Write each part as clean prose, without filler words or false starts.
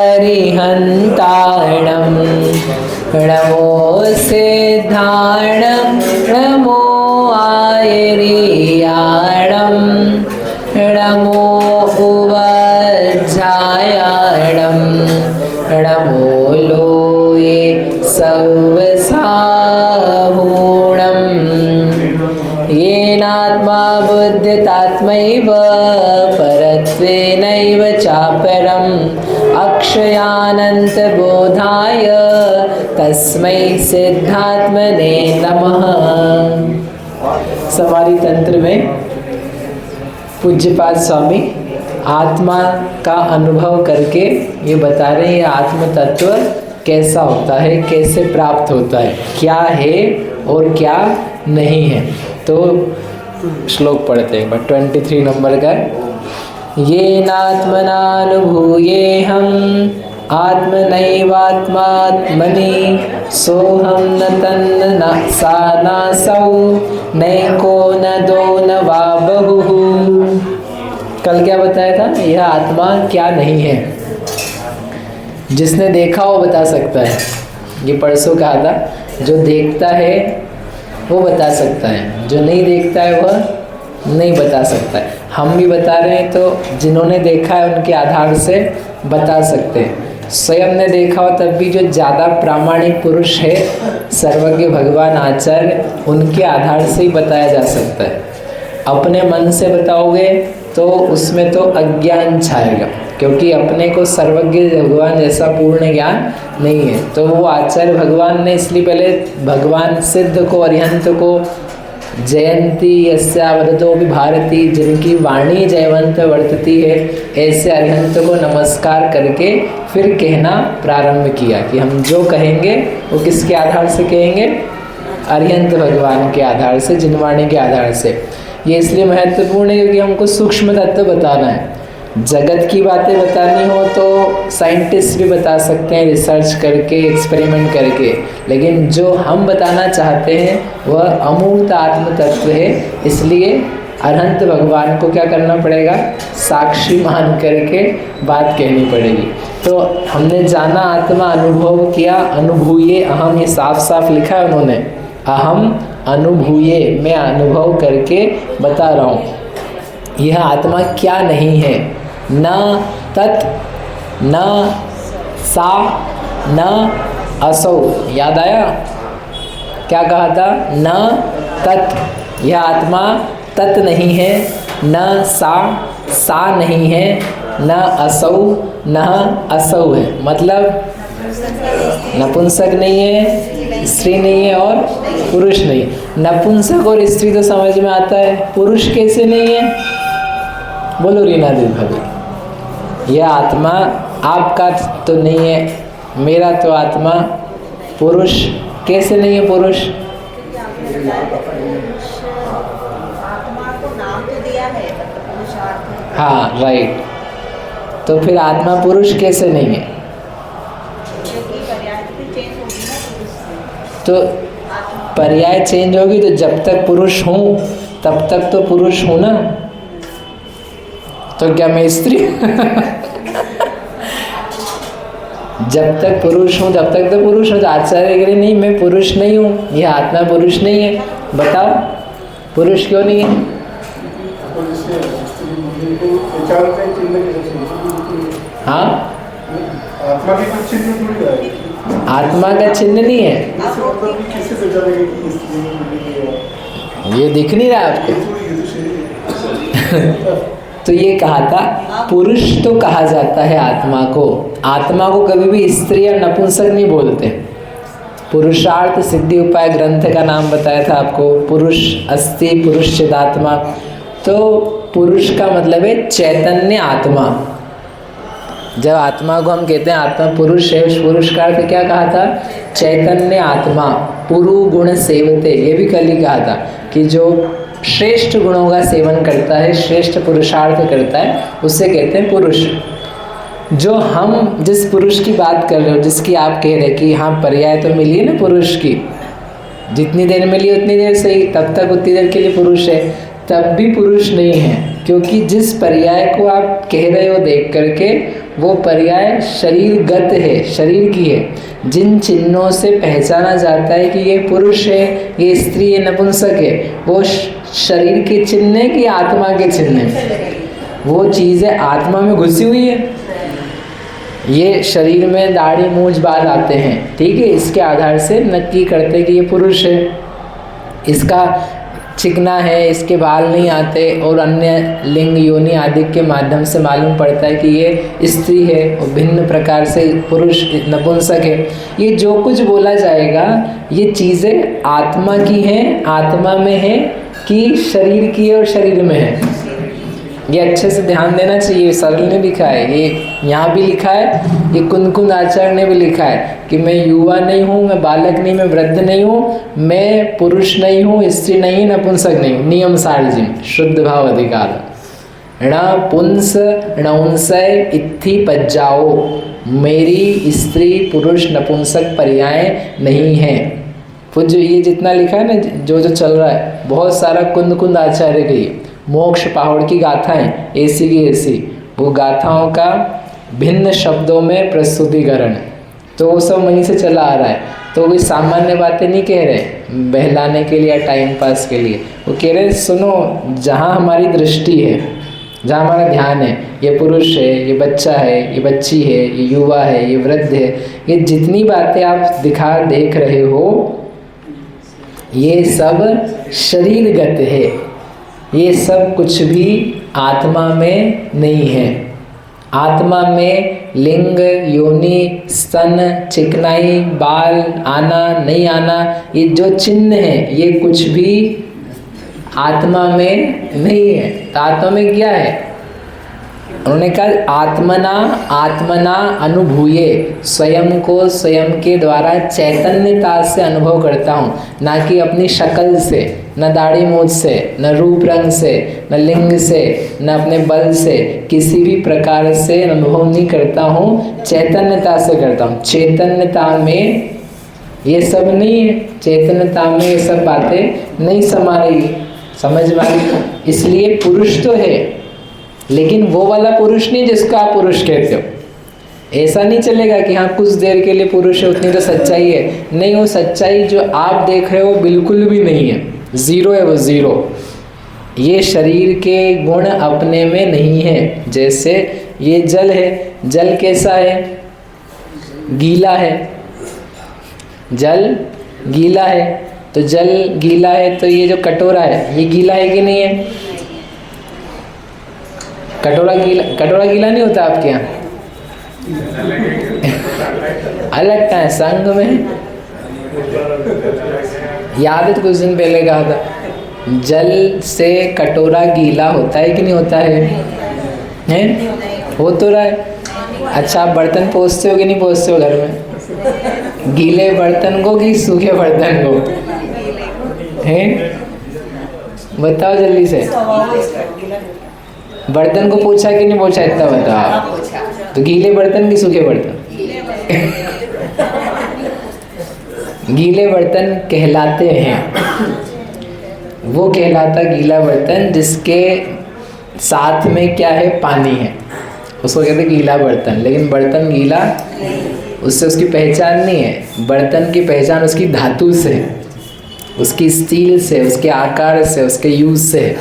हरिहन्ताणं नमो सिद्धाणं नमो आयर्याणं नमो उवज्जायाणं नमो लोये सवसाहूणं येनात्मा बुद्धितात्मैव परत्वेनैव चापरम् अक्षयानन्तबोधाय तस्मै सिद्धात्मने नमः। समाधि तंत्र में पूज्यपाद स्वामी आत्मा का अनुभव करके ये बता रहे हैं आत्म तत्व कैसा होता है, कैसे प्राप्त होता है, क्या है और क्या नहीं है। तो श्लोक पढ़ते हैं 23 नंबर का। येनात्मनानुभूयेऽहम् आत्मनैवात्मात्मनि सोऽहं न तन्न न सा नासौ नैको न दो न वा बहुः। कल क्या बताया था? यह आत्मा क्या नहीं है। जिसने देखा वो बता सकता है। ये परसों कहा था, जो देखता है वो बता सकता है, जो नहीं देखता है वह नहीं बता सकता है। हम भी बता रहे हैं तो जिन्होंने देखा है उनके आधार से बता सकते हैं। स्वयं ने देखा हो तब भी जो ज़्यादा प्रामाणिक पुरुष है सर्वज्ञ भगवान आचार्य, उनके आधार से ही बताया जा सकता है। अपने मन से बताओगे तो उसमें तो अज्ञान छाएगा, क्योंकि अपने को सर्वज्ञ भगवान जैसा पूर्ण ज्ञान नहीं है। तो वो आचार्य भगवान ने इसलिए पहले भगवान सिद्ध को अरिहंत को जयंती यस्या वदतो भी भारती, जिनकी वाणी जयवंत वर्तती है, ऐसे अरिहंत को नमस्कार करके फिर कहना प्रारंभ किया कि हम जो कहेंगे वो किसके आधार से कहेंगे? अरिहंत भगवान के आधार से, जिनवाणी के आधार से। ये इसलिए महत्वपूर्ण है क्योंकि हमको सूक्ष्म तत्व बताना है। जगत की बातें बतानी हो तो साइंटिस्ट भी बता सकते हैं रिसर्च करके, एक्सपेरिमेंट करके, लेकिन जो हम बताना चाहते हैं वह अमूर्त आत्म तत्व है। इसलिए अरहंत भगवान को क्या करना पड़ेगा? साक्षी मान करके बात कहनी पड़ेगी। तो हमने जाना, आत्मा अनुभव किया, अनुभूये अहम, ये साफ साफ लिखा है उन्होंने, अहम अनुभूये, मैं अनुभव करके बता रहा हूँ। यह आत्मा क्या नहीं है? न तत् न सा न असौ। याद आया क्या कहा था? न तत्, यह आत्मा तत् नहीं है, न सा नहीं है, न असौ न असौ है। मतलब नपुंसक नहीं है, स्त्री नहीं है और पुरुष नहीं। नपुंसक और स्त्री तो समझ में आता है, पुरुष कैसे नहीं है? बोलो रीना देवी भाभी। यह आत्मा आपका तो नहीं है, मेरा तो आत्मा पुरुष कैसे नहीं है? पुरुष आत्मा को नाम तो दिया है, पुरुषार्थ। हाँ राइट। तो फिर आत्मा पुरुष कैसे नहीं है? तो पर्याय चेंज होगी तो जब तक पुरुष हूँ तब तक तो पुरुष हूँ ना। तो क्या मैं स्त्री? जब तक पुरुष हूँ तब तक तो पुरुष हूँ। तो आचार्य कह रहे नहीं, मैं पुरुष नहीं हूँ, यह आत्मा पुरुष नहीं है। बताओ पुरुष क्यों नहीं है? हाँ, आत्मा का चिन्ह नहीं है। ये दिख नहीं रहा आपको? तो ये कहा था पुरुष तो कहा जाता है आत्मा को। आत्मा को कभी भी स्त्री या नपुंसक नहीं बोलते। पुरुषार्थ सिद्धि उपाय ग्रंथ का नाम बताया था आपको, पुरुष अस्ति पुरुष चिदात्मा। तो पुरुष का मतलब है चैतन्य आत्मा। जब आत्मा को हम कहते हैं आत्मा पुरुष है, उस पुरुष का अर्थ क्या कहा था? चैतन्य आत्मा। पुरु गुण सेवते, ये भी कल ही कहा था कि जो श्रेष्ठ गुणों का सेवन करता है, श्रेष्ठ पुरुषार्थ करता है, उससे कहते हैं पुरुष। जो हम जिस पुरुष की बात कर रहे हो, जिसकी आप कह रहे कि हाँ पर्याय तो मिली है ना पुरुष की, जितनी देर मिली उतनी देर सही, तब तक उतनी देर के लिए पुरुष है, तब भी पुरुष नहीं है। क्योंकि जिस पर्याय को आप कह रहे हो देख करके वो पर्याय शरीरगत है, शरीर की है। जिन चिन्हों से पहचाना जाता है कि ये पुरुष है, ये स्त्री है, नपुंसक है, वो शरीर के चिन्ह है कि आत्मा के चिन्ह है? वो चीज़ें आत्मा में घुसी हुई है। ये शरीर में दाढ़ी मूंछ बाल आते हैं, ठीक है, इसके आधार से नक्की करते हैं कि ये पुरुष है। इसका चिकना है, इसके बाल नहीं आते, और अन्य लिंग योनि आदि के माध्यम से मालूम पड़ता है कि ये स्त्री है, और भिन्न प्रकार से पुरुष नपुंसक है। ये जो कुछ बोला जाएगा ये चीज़ें आत्मा की हैं, आत्मा में है कि शरीर की है और शरीर में है? ये अच्छे से ध्यान देना चाहिए। सरल ने लिखा है, ये यहाँ भी लिखा है, ये कुंद आचार्य ने भी लिखा है कि मैं युवा नहीं हूँ, मैं बालक नहीं, मैं वृद्ध नहीं हूँ, मैं पुरुष नहीं हूँ, स्त्री नहीं, नपुंसक नहीं। नियम सार्वजिम शुद्ध भाव अधिकार ण पुंस णउंसय इत्थि पज्जाओ, मेरी स्त्री पुरुष नपुंसक पर्याय नहीं है। जो ये जितना लिखा है ना, जो चल रहा है, बहुत सारा कुंद आचार्य की मोक्ष पहाड़ की गाथाएं, ऐसी की ऐसी, वो गाथाओं का भिन्न शब्दों में प्रस्तुतिकरण, तो वो सब वहीं से चला आ रहा है। तो कोई सामान्य बातें नहीं कह रहे बहलाने के लिए या टाइम पास के लिए, वो कह रहे सुनो, जहाँ हमारी दृष्टि है, जहाँ हमारा ध्यान है, ये पुरुष है, ये बच्चा है, ये बच्ची है, ये युवा है, ये वृद्ध है, ये जितनी बातें आप देख रहे हो, ये सब शरीरगत है। ये सब कुछ भी आत्मा में नहीं है। आत्मा में लिंग, योनि, स्तन, चिकनाई, बाल आना नहीं आना, ये जो चिन्ह है ये कुछ भी आत्मा में नहीं है। तो आत्मा में क्या है? उन्होंने कहा आत्मना अनुभूये, स्वयं को स्वयं के द्वारा चैतन्यता से अनुभव करता हूँ, ना कि अपनी शक्ल से, न दाढ़ी मूंछ से, न रूप रंग से, न लिंग से, न अपने बल से, किसी भी प्रकार से अनुभव नहीं करता हूँ, चैतन्यता से करता हूँ। चैतन्यता में ये सब नहीं है, चैतन्यता में ये सब बातें नहीं समा रही, समझ में आ रही? इसलिए पुरुष तो है, लेकिन वो वाला पुरुष नहीं जिसको आप पुरुष कहते हो। ऐसा नहीं चलेगा कि हाँ कुछ देर के लिए पुरुष है, उतनी तो सच्चाई है। नहीं, वो सच्चाई जो आप देख रहे हो बिल्कुल भी नहीं है, ज़ीरो है वो, ज़ीरो। ये शरीर के गुण अपने में नहीं है। जैसे ये जल है, जल कैसा है? गीला है। जल गीला है, तो जल गीला है, तो ये जो कटोरा है ये गीला है कि नहीं है? कटोरा गीला नहीं होता आपके यहाँ? अलग का है, संग में याद है तो कुछ दिन पहले कहा था, जल से कटोरा गीला होता है कि नहीं होता है? हैं? हो तो रहा है। अच्छा, आप बर्तन पोंछते हो कि नहीं पोंछते हो घर में? गीले बर्तन को कि सूखे बर्तन को? हैं? बताओ जल्दी से। बर्तन को पोंछा कि नहीं पोंछा, इतना बताओ। तो गीले बर्तन कि सूखे बर्तन? गीले बर्तन कहलाते हैं, वो कहलाता गीला बर्तन जिसके साथ में क्या है? पानी है, उसको कहते हैं गीला बर्तन। लेकिन बर्तन गीला, उससे उसकी पहचान नहीं है। बर्तन की पहचान उसकी धातु से, उसकी स्टील से, उसके आकार से, उसके यूज से।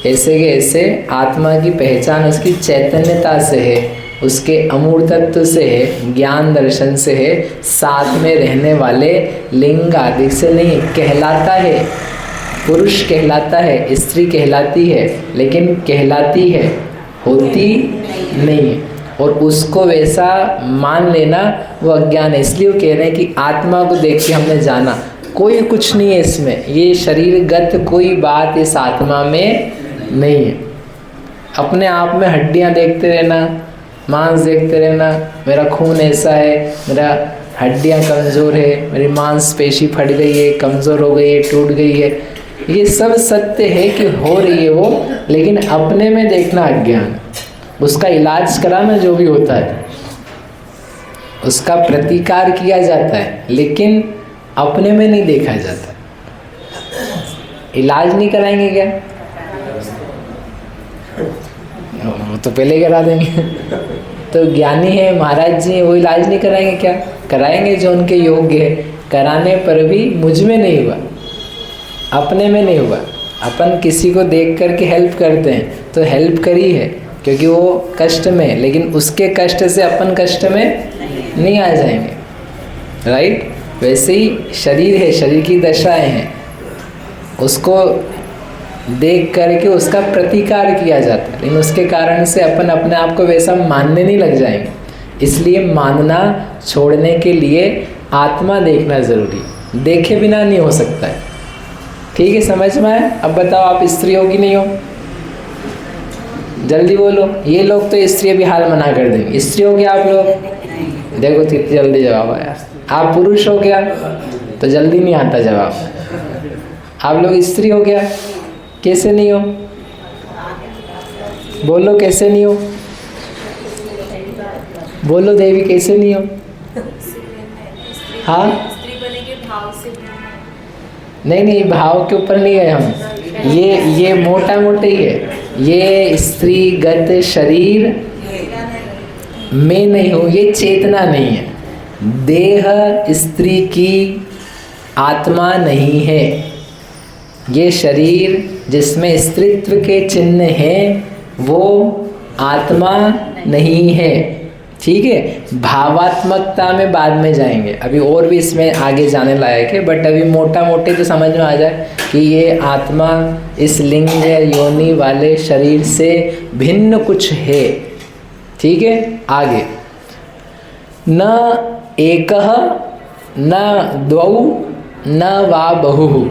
ऐसे के ऐसे आत्मा की पहचान उसकी चैतन्यता से है, उसके अमूर्त तत्व से है, ज्ञान दर्शन से है, साथ में रहने वाले लिंग आदि से नहीं। कहलाता है, पुरुष कहलाता है, स्त्री कहलाती है, लेकिन कहलाती है, होती नहीं है। और उसको वैसा मान लेना वो अज्ञान है। इसलिए वो कह रहे हैं कि आत्मा को देख के हमने जाना, कोई कुछ नहीं है इसमें, ये शरीरगत कोई बात इस आत्मा में नहीं है। अपने आप में हड्डियां देखते रहना, मांस देखते रहना, मेरा खून ऐसा है, मेरा हड्डियां कमज़ोर है, मेरी मांसपेशी फट गई है, कमज़ोर हो गई है, टूट गई है, ये सब सत्य है कि हो रही है वो, लेकिन अपने में देखना अज्ञान। उसका इलाज कराना जो भी होता है, उसका प्रतिकार किया जाता है, लेकिन अपने में नहीं देखा जाता। इलाज नहीं कराएंगे क्या? वो तो पहले करा देंगे। तो ज्ञानी है, महाराज जी वो इलाज नहीं कराएंगे क्या? कराएंगे, जो उनके योग्य है। कराने पर भी मुझ में नहीं हुआ, अपने में नहीं हुआ। अपन किसी को देख करके हेल्प करते हैं तो हेल्प करी है क्योंकि वो कष्ट में है, लेकिन उसके कष्ट से अपन कष्ट में नहीं आ जाएंगे, राइट? वैसे ही शरीर है, शरीर की दशाएं हैं, उसको देख करके उसका प्रतिकार किया जाता है, लेकिन उसके कारण से अपन अपने आप को वैसा मानने नहीं लग जाएंगे। इसलिए मानना छोड़ने के लिए आत्मा देखना ज़रूरी, देखे बिना नहीं हो सकता है। ठीक है, समझ में आया? अब बताओ, आप स्त्री हो कि नहीं हो? जल्दी बोलो। ये लोग तो स्त्री भी हाल मना कर देंगे। स्त्री हो क्या आप लोग? देखो कितनी जल्दी जवाब आया। आप पुरुष हो क्या? तो जल्दी नहीं आता जवाब। आप लोग स्त्री हो क्या? कैसे नहीं हो? बोलो कैसे नहीं हो? बोलो देवी, कैसे नहीं हो? हाँ, नहीं, भाव के ऊपर नहीं गए हम। ये मोटा मोटे ही है। ये स्त्रीगत शरीर में नहीं हो, ये चेतना नहीं है। देह स्त्री की आत्मा नहीं है। ये शरीर जिसमें स्त्रीत्व के चिन्ह हैं वो आत्मा नहीं है। ठीक है, भावात्मकता में बाद में जाएंगे, अभी और भी इसमें आगे जाने लायक है, बट अभी मोटा मोटे तो समझ में आ जाए कि ये आत्मा इस लिंग या योनि वाले शरीर से भिन्न कुछ है। ठीक है, आगे न एकः न द्वौ न वा बहु,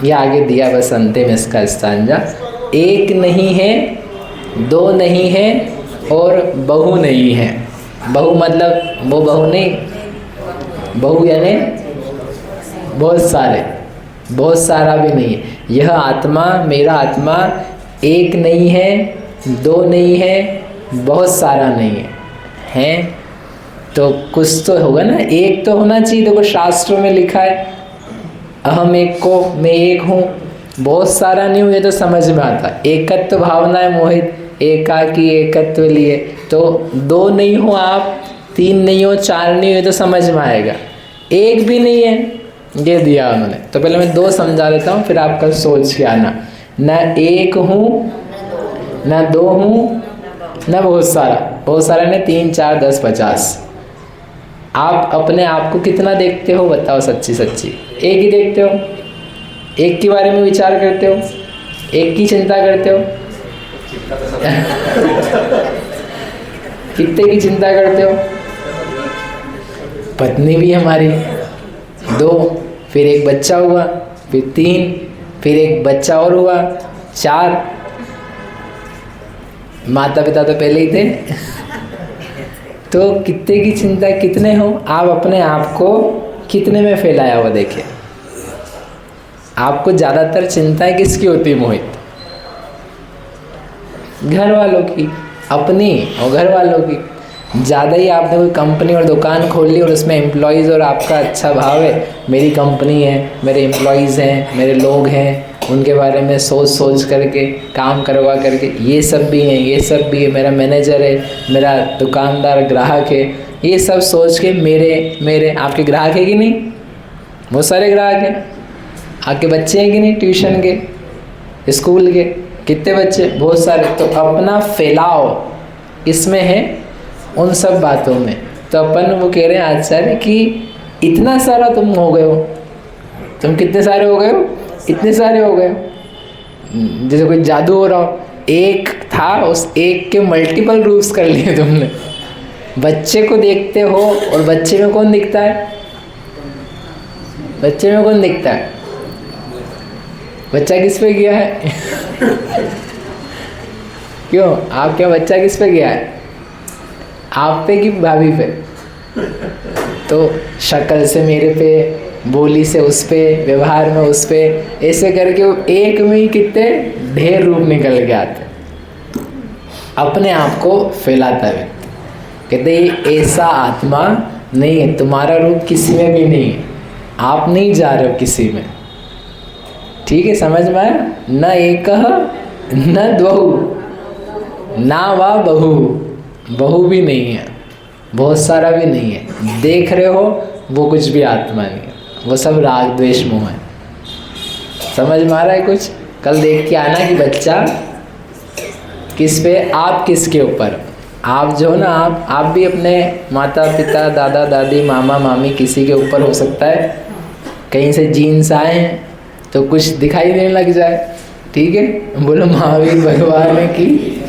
ये आगे दिया बस अंतिम इसका स्तांजा। एक नहीं है, दो नहीं है और बहु नहीं है। बहु मतलब वो बहु नहीं, बहु यानी बहुत सारे, बहुत सारा भी नहीं है। यह आत्मा, मेरा आत्मा एक नहीं है, दो नहीं है, बहुत सारा नहीं है। हैं तो कुछ तो होगा ना, एक तो होना चाहिए। देखो शास्त्रों में लिखा है अहम एक को, मैं एक हूँ, बहुत सारा नहीं हुए तो समझ में आता। एकत्व भावना है मोहित, एकाकी एकत्व लिए, तो दो नहीं हो आप, तीन नहीं हो, चार नहीं हो तो समझ में आएगा। एक भी नहीं है, ये दिया उन्होंने। तो पहले मैं दो समझा देता हूँ, फिर आप कल सोच के आना। न एक हूँ, न दो हूँ, न बहुत सारा। बहुत सारा नहीं, 3 4 10 50। आप अपने आप को कितना देखते हो बताओ, सच्ची सच्ची? एक ही देखते हो? एक के बारे में विचार करते हो? एक की चिंता करते हो? कितने की चिंता करते हो? पत्नी भी हमारी, 2, फिर एक बच्चा हुआ, फिर 3, फिर एक बच्चा और हुआ, 4। माता पिता तो पहले ही थे। तो कितने की चिंता, कितने हो आप? अपने आप को कितने में फैलाया हुआ देखिए। आपको ज़्यादातर चिंताएं किसकी होती है मोहित? घर वालों की, अपनी और घर वालों की। ज़्यादा ही आपने कोई कंपनी और दुकान खोल ली और उसमें एम्प्लॉयज़ और आपका अच्छा भाव है, मेरी कंपनी है, मेरे एम्प्लॉयज़ हैं, मेरे लोग हैं, उनके बारे में सोच सोच करके काम करवा करके, ये सब भी हैं, ये सब भी है, मेरा मैनेजर है, मेरा दुकानदार ग्राहक है, ये सब सोच के मेरे आपके ग्राहक है कि नहीं? बहुत सारे ग्राहक हैं। आपके बच्चे हैं कि नहीं? ट्यूशन के, स्कूल के कितने बच्चे? बहुत सारे। तो अपना फैलाव इसमें है, उन सब बातों में। तो अपन वो कह रहे हैं आचार्य कि इतना सारा तुम हो गए हो। तुम कितने सारे हो गए हो? इतने सारे हो गए हो, जैसे कोई जादू हो रहा हो। एक था, उस एक के मल्टीपल रूप्स कर लिए तुमने। बच्चे को देखते हो और बच्चे में कौन दिखता है? बच्चे में कौन दिखता है? बच्चा किस पे गया है? क्यों? आप क्या बच्चा किस पे गया है? आप पे कि भाभी पे? तो शक्ल से मेरे पे, बोली से उस पे, व्यवहार में उस पे, ऐसे करके वो एक में ही कितने ढेर रूप निकल के आते। अपने आप को फैलाता है व्यक्ति। कहते ये ऐसा आत्मा नहीं है, तुम्हारा रूप किसी में भी नहीं है, आप नहीं जा रहे हो किसी में। ठीक है, समझ में आया? न एकः न द्वौ ना वा बहु, बहु भी नहीं है, बहुत सारा भी नहीं है। देख रहे हो वो कुछ भी आत्मा नहीं है, वो सब राग द्वेष मोह है। समझ में आ रहा है कुछ? कल देख के आना कि बच्चा किस पे, आप किसके ऊपर। आप जो ना, आप भी अपने माता पिता दादा दादी मामा मामी किसी के ऊपर हो सकता है। कहीं से जीन्स आए हैं तो कुछ दिखाई देने लग जाए, ठीक है। बोलो महावीर भगवान की